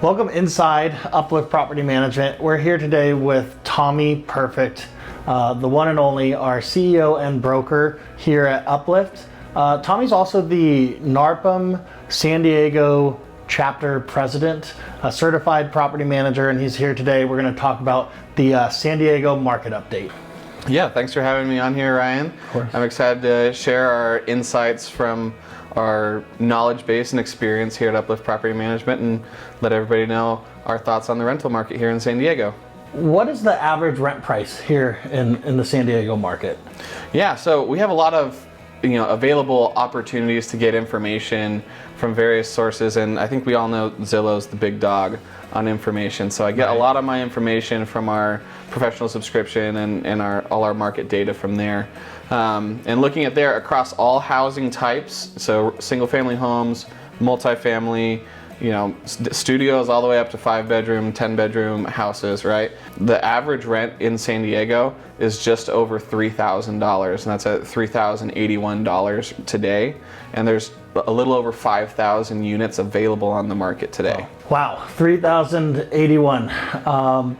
Welcome inside Uplift Property Management. We're here today with Tommy Perfect, the one and only, our CEO and broker here at Uplift. Tommy's also the NARPM San Diego chapter president, a certified property manager, and he's here today. We're going to talk about the San Diego market update. Yeah, thanks for having me on here, Ryan. Of course. I'm excited to share our insights from our knowledge base and experience here at Uplift Property Management and let everybody know our thoughts on the rental market here in San Diego. What is the average rent price here in the San Diego market? Yeah, so we have a lot of available opportunities to get information from various sources, and I think we all know Zillow's the big dog on information. So I get a lot of my information from our professional subscription and all our market data from there. And looking at there across all housing types, so single family homes, multifamily, studios all the way up to 5-bedroom, 10-bedroom houses, right? The average rent in San Diego is just over $3,000, and that's at $3,081 today. And there's a little over 5,000 units available on the market today. Wow, 3,081. How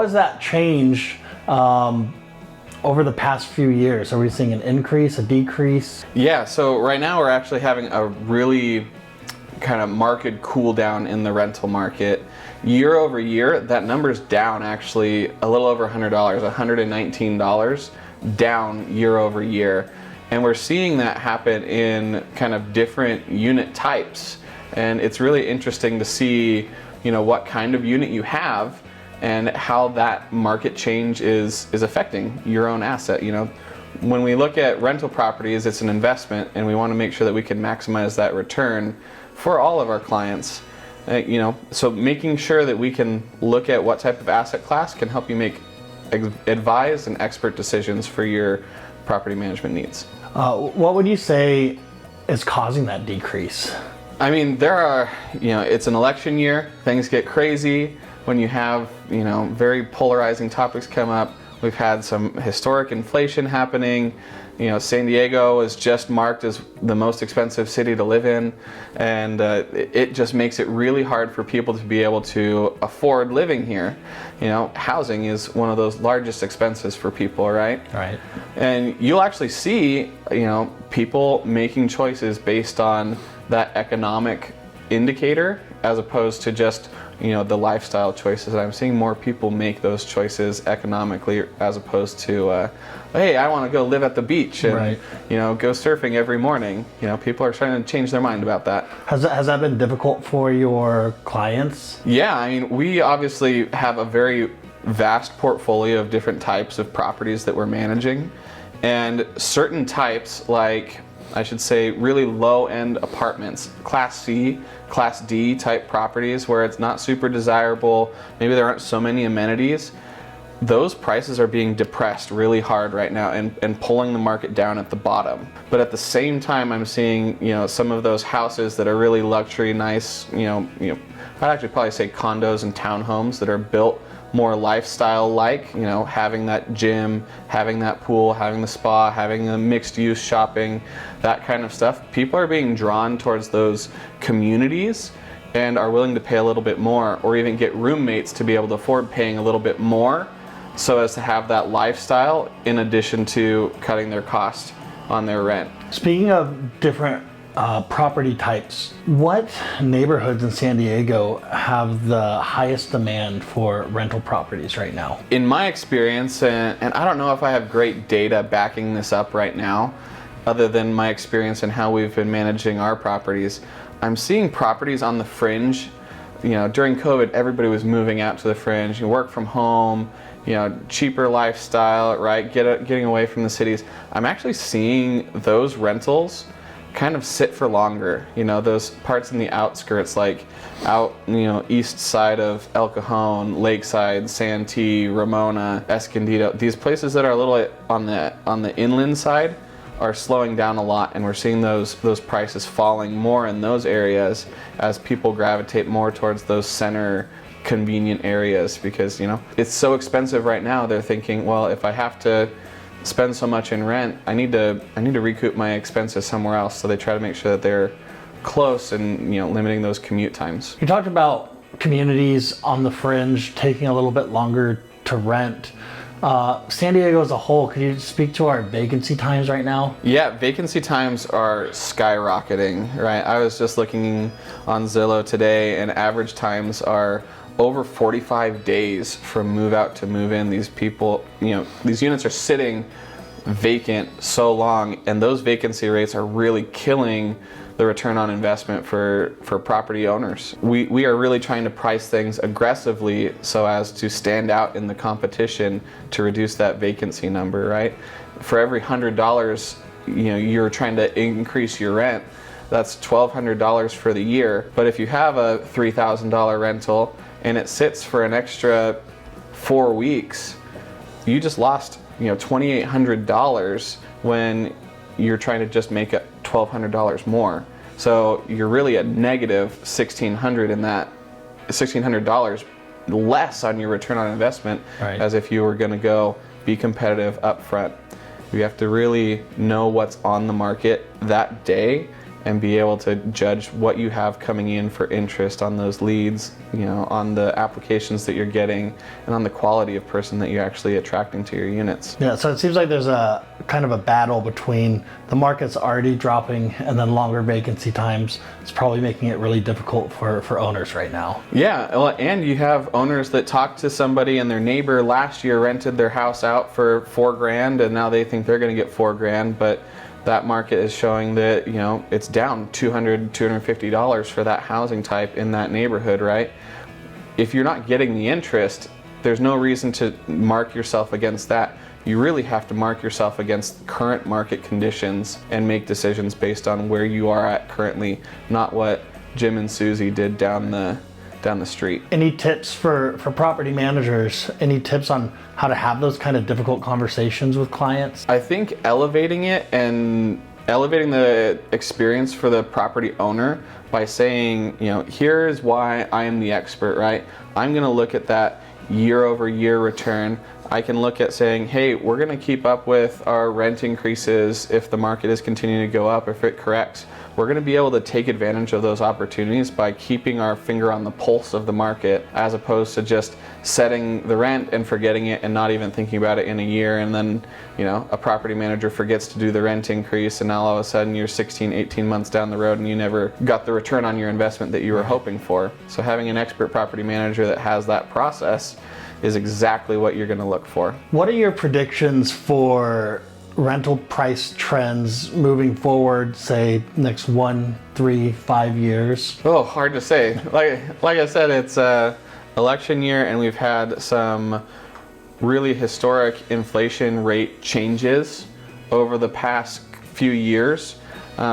has that changed over the past few years? Are we seeing an increase, a decrease? Yeah, so right now we're actually having a really kind of market cool down in the rental market. Year over year, that number's down actually a little over $100, $119 down year over year. And we're seeing that happen in kind of different unit types. And it's really interesting to see, what kind of unit you have and how that market change is affecting your own asset. When we look at rental properties, it's an investment, and we want to make sure that we can maximize that return for all of our clients. So making sure that we can look at what type of asset class can help you make advised and expert decisions for your property management needs. What would you say is causing that decrease? I mean, it's an election year, things get crazy. When you have, very polarizing topics come up, we've had some historic inflation happening. San Diego is just marked as the most expensive city to live in, and it just makes it really hard for people to be able to afford living here. Housing is one of those largest expenses for people, right? Right. And you'll actually see, people making choices based on that economic indicator as opposed to just the lifestyle choices. I'm seeing more people make those choices economically as opposed to hey, I want to go live at the beach and go surfing every morning. People are trying to change their mind about that. Has that been difficult for your clients? Yeah, I mean, we obviously have a very vast portfolio of different types of properties that we're managing, and certain types, like I should say really low-end apartments, Class C, Class D type properties where it's not super desirable, maybe there aren't so many amenities, those prices are being depressed really hard right now and pulling the market down at the bottom. But at the same time, I'm seeing some of those houses that are really luxury, nice, I'd actually probably say condos and townhomes that are built more lifestyle-like, having that gym, having that pool, having the spa, having the mixed-use shopping, that kind of stuff. People are being drawn towards those communities and are willing to pay a little bit more, or even get roommates to be able to afford paying a little bit more so as to have that lifestyle in addition to cutting their cost on their rent. Speaking of different property types, what neighborhoods in San Diego have the highest demand for rental properties right now? In my experience, and I don't know if I have great data backing this up right now, other than my experience and how we've been managing our properties, I'm seeing properties on the fringe. During COVID, everybody was moving out to the fringe, work from home, cheaper lifestyle, right? Getting away from the cities. I'm actually seeing those rentals kind of sit for longer. Those parts in the outskirts, like out, east side of El Cajon, Lakeside, Santee, Ramona, Escondido. These places that are a little on the inland side are slowing down a lot, and we're seeing those prices falling more in those areas as people gravitate more towards those center convenient areas, because it's so expensive right now. They're thinking, well, if I have to spend so much in rent, I need to recoup my expenses somewhere else. So they try to make sure that they're close and limiting those commute times. You talked about communities on the fringe taking a little bit longer to rent. San Diego as a whole, could you speak to our vacancy times right now? Yeah, vacancy times are skyrocketing, right? I was just looking on Zillow today, and average times are over 45 days from move out to move in. These people, these units are sitting vacant so long, and those vacancy rates are really killing the return on investment for property owners. We are really trying to price things aggressively so as to stand out in the competition to reduce that vacancy number, right? For every $100 you're trying to increase your rent, that's $1,200 for the year. But if you have a $3,000 rental and it sits for an extra 4 weeks, you just lost $2,800 when you're trying to just make it $1,200 more. So you're really at negative $1,600 in that, $1,600 less on your return on investment, right, as if you were going to go be competitive up front. You have to really know what's on the market that day and be able to judge what you have coming in for interest on those leads, on the applications that you're getting, and on the quality of person that you're actually attracting to your units. Yeah, so it seems like there's a kind of a battle between the market's already dropping and then longer vacancy times. It's probably making it really difficult for owners right now. Yeah, well, and you have owners that talked to somebody and their neighbor last year rented their house out for $4,000, and now they think they're going to get $4,000, but that market is showing that it's down $200, $250 for that housing type in that neighborhood, right? If you're not getting the interest, there's no reason to mark yourself against that. You really have to mark yourself against current market conditions and make decisions based on where you are at currently, not what Jim and Susie did down the street. Any tips for property managers? Any tips on how to have those kind of difficult conversations with clients? I think elevating it and elevating the experience for the property owner by saying, here is why I am the expert, right? I'm going to look at that year over year return. I can look at saying, hey, we're going to keep up with our rent increases if the market is continuing to go up, if it corrects. We're going to be able to take advantage of those opportunities by keeping our finger on the pulse of the market, as opposed to just setting the rent and forgetting it and not even thinking about it in a year. And then, a property manager forgets to do the rent increase, and now all of a sudden you're 16, 18 months down the road and you never got the return on your investment that you were hoping for. So having an expert property manager that has that process is exactly what you're going to look for. What are your predictions for rental price trends moving forward, say next 1, 3, 5 years? Oh, hard to say. Like I said, it's election year, and we've had some really historic inflation rate changes over the past few years.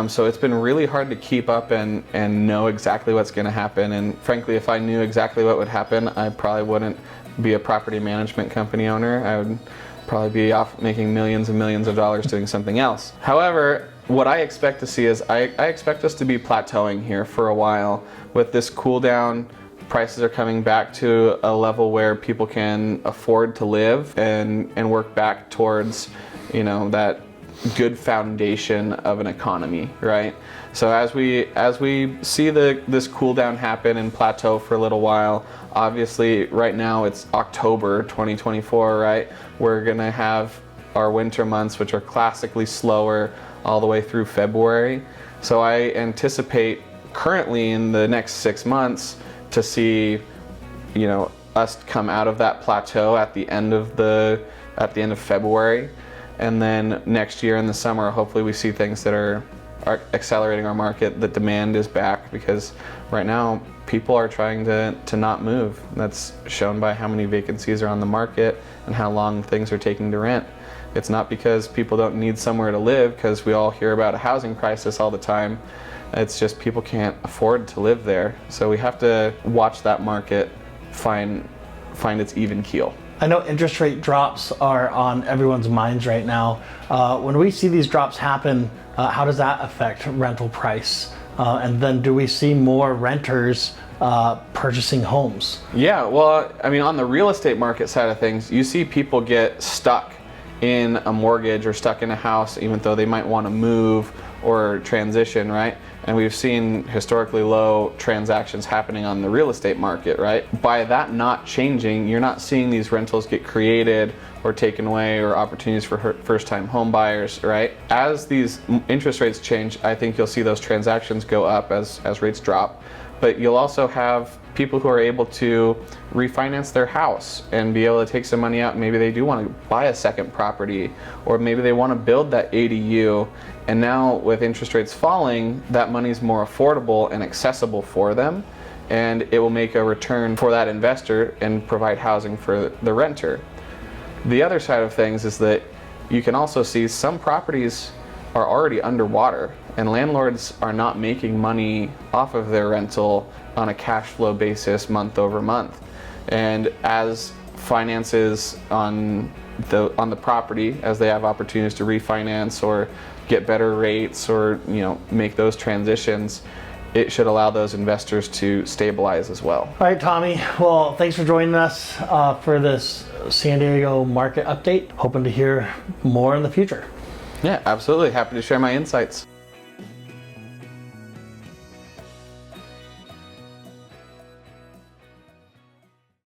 So it's been really hard to keep up and know exactly what's going to happen. And frankly, if I knew exactly what would happen, I probably wouldn't be a property management company owner. I would probably be off making millions and millions of dollars doing something else. However, what I expect to see is I expect us to be plateauing here for a while. With this cool down, prices are coming back to a level where people can afford to live and work back towards, that good foundation of an economy, right? So as we see this cool down happen and plateau for a little while, obviously right now it's October 2024, right? We're gonna have our winter months, which are classically slower, all the way through February. So I anticipate currently in the next 6 months to see, us come out of that plateau at the end of February. And then next year in the summer, hopefully we see things that are accelerating our market, the demand is back, because right now people are trying to not move. That's shown by how many vacancies are on the market and how long things are taking to rent. It's not because people don't need somewhere to live, because we all hear about a housing crisis all the time. It's just people can't afford to live there. So we have to watch that market find its even keel. I know interest rate drops are on everyone's minds right now. When we see these drops happen, how does that affect rental price? And then do we see more renters purchasing homes? Yeah, well, on the real estate market side of things, you see people get stuck in a mortgage or stuck in a house, even though they might want to move or transition, right? And we've seen historically low transactions happening on the real estate market, right? By that not changing, you're not seeing these rentals get created or taken away, or opportunities for first-time home buyers, right? As these interest rates change, I think you'll see those transactions go up as rates drop. But you'll also have people who are able to refinance their house and be able to take some money out. Maybe they do want to buy a second property, or maybe they want to build that ADU. And now with interest rates falling, that money's more affordable and accessible for them. And it will make a return for that investor and provide housing for the renter. The other side of things is that you can also see some properties are already underwater, and landlords are not making money off of their rental on a cash flow basis month over month. And as finances on the property, as they have opportunities to refinance or get better rates, or make those transitions, it should allow those investors to stabilize as well. All right, Tommy. Well, thanks for joining us for this San Diego market update. Hoping to hear more in the future. Yeah, absolutely. Happy to share my insights.